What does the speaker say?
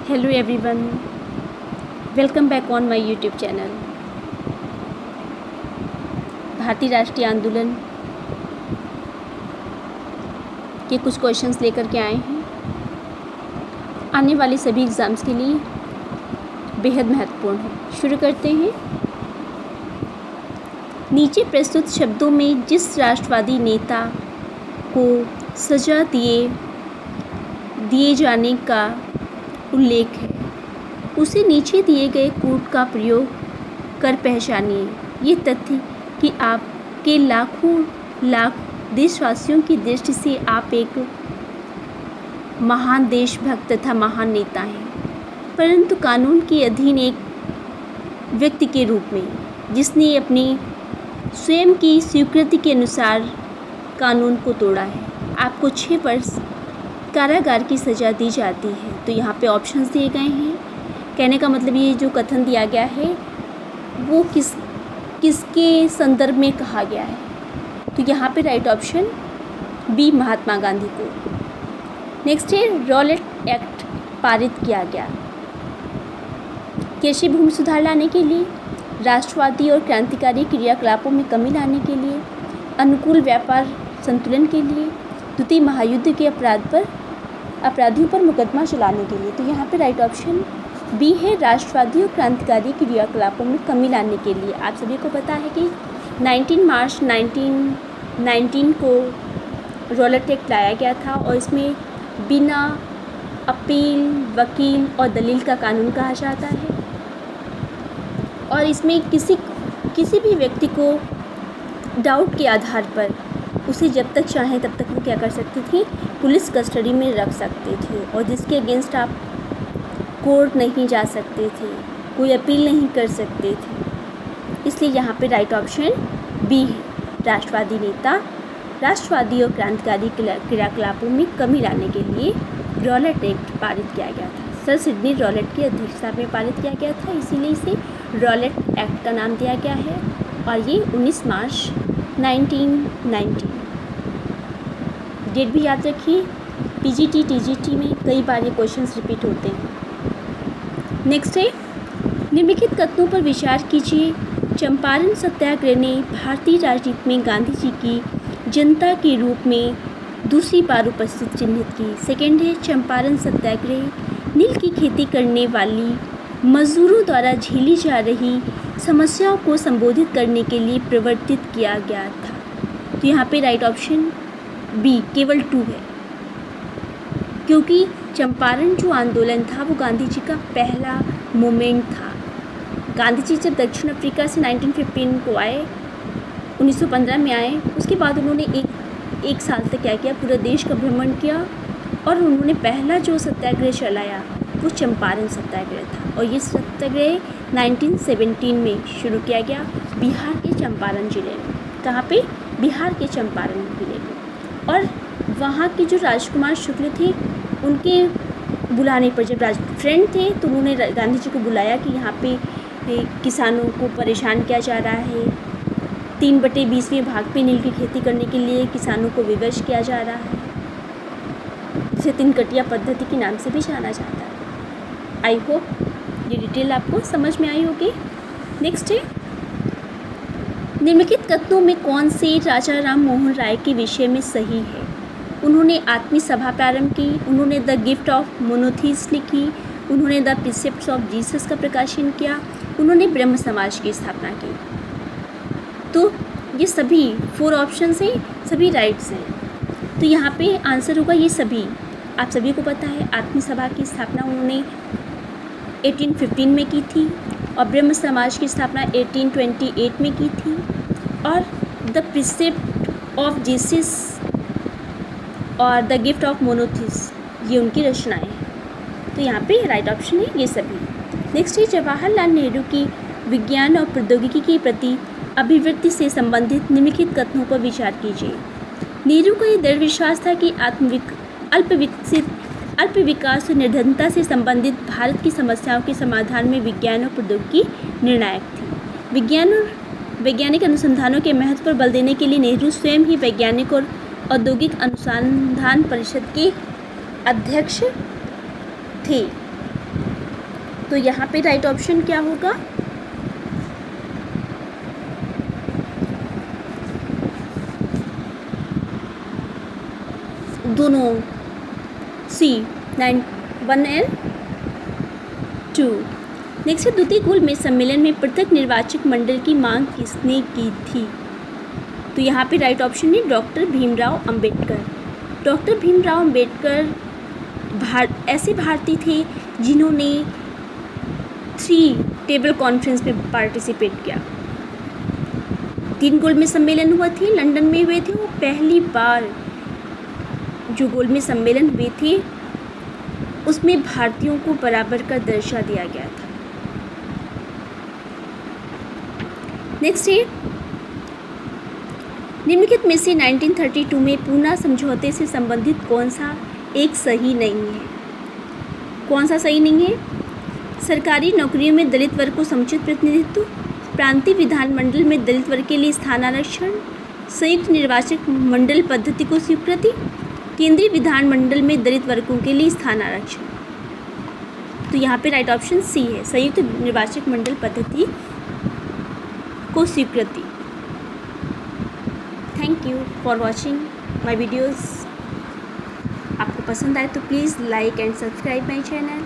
Hello everyone, welcome back on my YouTube channel. भारतीय राष्ट्रीय आंदोलन के कुछ क्वेश्चंस लेकर के आए हैं। आने वाले सभी एग्ज़ाम्स के लिए बेहद महत्वपूर्ण है। शुरू करते हैं। नीचे प्रस्तुत शब्दों में जिस राष्ट्रवादी नेता को सजा दिए जाने का उल्लेख है उसे नीचे दिए गए कोड का प्रयोग कर पहचानिए। ये तथ्य कि आपके लाख देशवासियों की दृष्टि से आप एक महान देशभक्त तथा महान नेता हैं, परंतु कानून के अधीन एक व्यक्ति के रूप में जिसने अपनी स्वयं की स्वीकृति के अनुसार कानून को तोड़ा है, आपको 6 वर्ष कारागार की सज़ा दी जाती है। तो यहाँ पे ऑप्शंस दिए गए हैं। कहने का मतलब ये जो कथन दिया गया है वो किसके संदर्भ में कहा गया है, तो यहाँ पे right option B Mahatma Gandhi को। नेक्स्ट है रॉलेट एक्ट पारित किया गया। कृषि भूमि सुधार लाने के लिए, राष्ट्रवादी और क्रांतिकारी क्रियाकलापों में कमी लाने के लिए, अनुकूल व्यापार संतुलन के लिए, द्वितीय महायुद्ध के अपराधियों पर मुकदमा चलाने के लिए। तो यहाँ पे राइट ऑप्शन बी है, राष्ट्रवादी और क्रांतिकारी क्रियाकलापों में कमी लाने के लिए। आप सभी को पता है कि 19 मार्च 1919 को रॉलेट एक्ट लाया गया था और इसमें बिना अपील, वकील और दलील का कानून कहा जाता है। और इसमें किसी भी व्यक्ति को डाउट के आधार पर उसे जब तक चाहे तब तक वो क्या कर सकती थी, पुलिस कस्टडी में रख सकते थे और जिसके अगेंस्ट आप कोर्ट नहीं जा सकते थे, कोई अपील नहीं कर सकते थे। इसलिए यहाँ पे राइट ऑप्शन बी है, राष्ट्रवादी नेता राष्ट्रवादी और क्रांतिकारी क्रियाकलापों में कमी लाने के लिए रॉलेट एक्ट पारित किया गया था। सर सिडनी रॉलेट की अध्यक्षता में पारित किया गया था, इसीलिए इसे रॉलेट एक्ट का नाम दिया गया है और ये 19 मार्च 1990। डेट भी याद रखिए, पीजीटी टीजीटी में कई बार ये क्वेश्चंस रिपीट होते हैं। नेक्स्ट है, निम्नलिखित कथनों पर विचार कीजिए। चंपारण सत्याग्रह ने भारतीय राजनीति में गांधी जी की जनता के रूप में दूसरी बार उपस्थिति चिन्हित की। सेकेंड है, चंपारण सत्याग्रह नील की खेती करने वाली मजदूरों द्वारा झेली जा रही समस्याओं को संबोधित करने के लिए प्रवर्तित किया गया था। तो यहाँ पे राइट ऑप्शन बी केवल 2 है, क्योंकि चंपारण जो आंदोलन था वो गांधी जी का पहला मूवमेंट था। गांधी जी जब दक्षिण अफ्रीका से 1915 को आए, 1915 में आए, उसके बाद उन्होंने एक साल तक क्या किया, पूरे देश का भ्रमण किया और उन्होंने पहला जो सत्याग्रह चलाया वो चंपारण सत्याग्रह था। और ये सत्याग्रह 1917 में शुरू किया गया बिहार के चंपारण ज़िले में। कहाँ पे? बिहार के चंपारण ज़िले में। और वहाँ के जो राजकुमार शुक्ल थे उनके बुलाने पर, जब फ्रेंड थे तो उन्होंने गांधी जी को बुलाया कि यहाँ पे किसानों को परेशान किया जा रहा है, 3/20वें भाग पे नील की खेती करने के लिए किसानों को विवश किया जा रहा है, जिसे 3 कटिया पद्धति के नाम से भी जाना जाता है। आई होप ये डिटेल आपको समझ में आई होगी। नेक्स्ट है, निम्नलिखित कथनों में कौन से राजा राम मोहन राय के विषय में सही है? उन्होंने आत्मीय सभा प्रारंभ की, उन्होंने द गिफ्ट ऑफ मोनोथीस लिखी, उन्होंने द प्रिसेप्ट्स ऑफ जीसस का प्रकाशन किया, उन्होंने ब्रह्म समाज की स्थापना की। तो ये सभी 4 ऑप्शंस हैं, सभी राइट्स हैं। तो यहाँ पे आंसर होगा ये सभी। आप सभी को पता है आत्मीय सभा की स्थापना उन्होंने 1815 में की थी और ब्रह्म समाज की स्थापना 1828 में की थी और द प्रिसेप्ट ऑफ जीसस और द गिफ्ट ऑफ मोनोथीस ये उनकी रचनाएं हैं। तो यहाँ पे राइट ऑप्शन है ये सभी। नेक्स्ट है, जवाहरलाल नेहरू की विज्ञान और प्रौद्योगिकी के प्रति अभिवृत्ति से संबंधित निम्नलिखित कथनों पर विचार कीजिए। नेहरू का ये दृढ़ विश्वास था कि अल्प विकास और निर्धनता से संबंधित भारत की समस्याओं के समाधान में विज्ञान और प्रौद्योगिकी निर्णायक थी। वैज्ञानिक अनुसंधानों के महत्व पर बल देने के लिए नेहरू स्वयं ही वैज्ञानिक और औद्योगिक अनुसंधान परिषद के अध्यक्ष थे। तो यहाँ पे राइट ऑप्शन क्या होगा? दोनों सी 1 and 2। नेक्स्ट है, द्वितीय गोलमेज सम्मेलन में पृथक निर्वाचक मंडल की मांग किसने की थी? तो यहाँ पे राइट ऑप्शन है डॉक्टर भीमराव अंबेडकर। डॉक्टर भीमराव अंबेडकर ऐसे भारतीय थे जिन्होंने 3 टेबल कॉन्फ्रेंस में पार्टिसिपेट किया। 3 गोलमेज सम्मेलन हुए थे, लंदन में हुए थे, और पहली बार जो गोलमेज सम्मेलन हुए थे उसमें भारतीयों को बराबर का दर्जा दिया गया था। नेक्स्ट है, निम्नलिखित में से 1932 में पूना समझौते से संबंधित कौन सा एक सही नहीं है? कौन सा सही नहीं है? सरकारी नौकरियों में दलित वर्ग को समुचित प्रतिनिधित्व, प्रांतीय विधानमंडल में दलित वर्ग के लिए स्थान आरक्षण, संयुक्त निर्वाचक मंडल पद्धति को स्वीकृति, केंद्रीय विधानमंडल में दलित वर्गों के लिए स्थान आरक्षण। तो यहाँ पे राइट ऑप्शन सी है, संयुक्त निर्वाचक मंडल पद्धति को स्वीकृति। Thank you for watching my videos. आपको पसंद आए तो please like and subscribe my channel.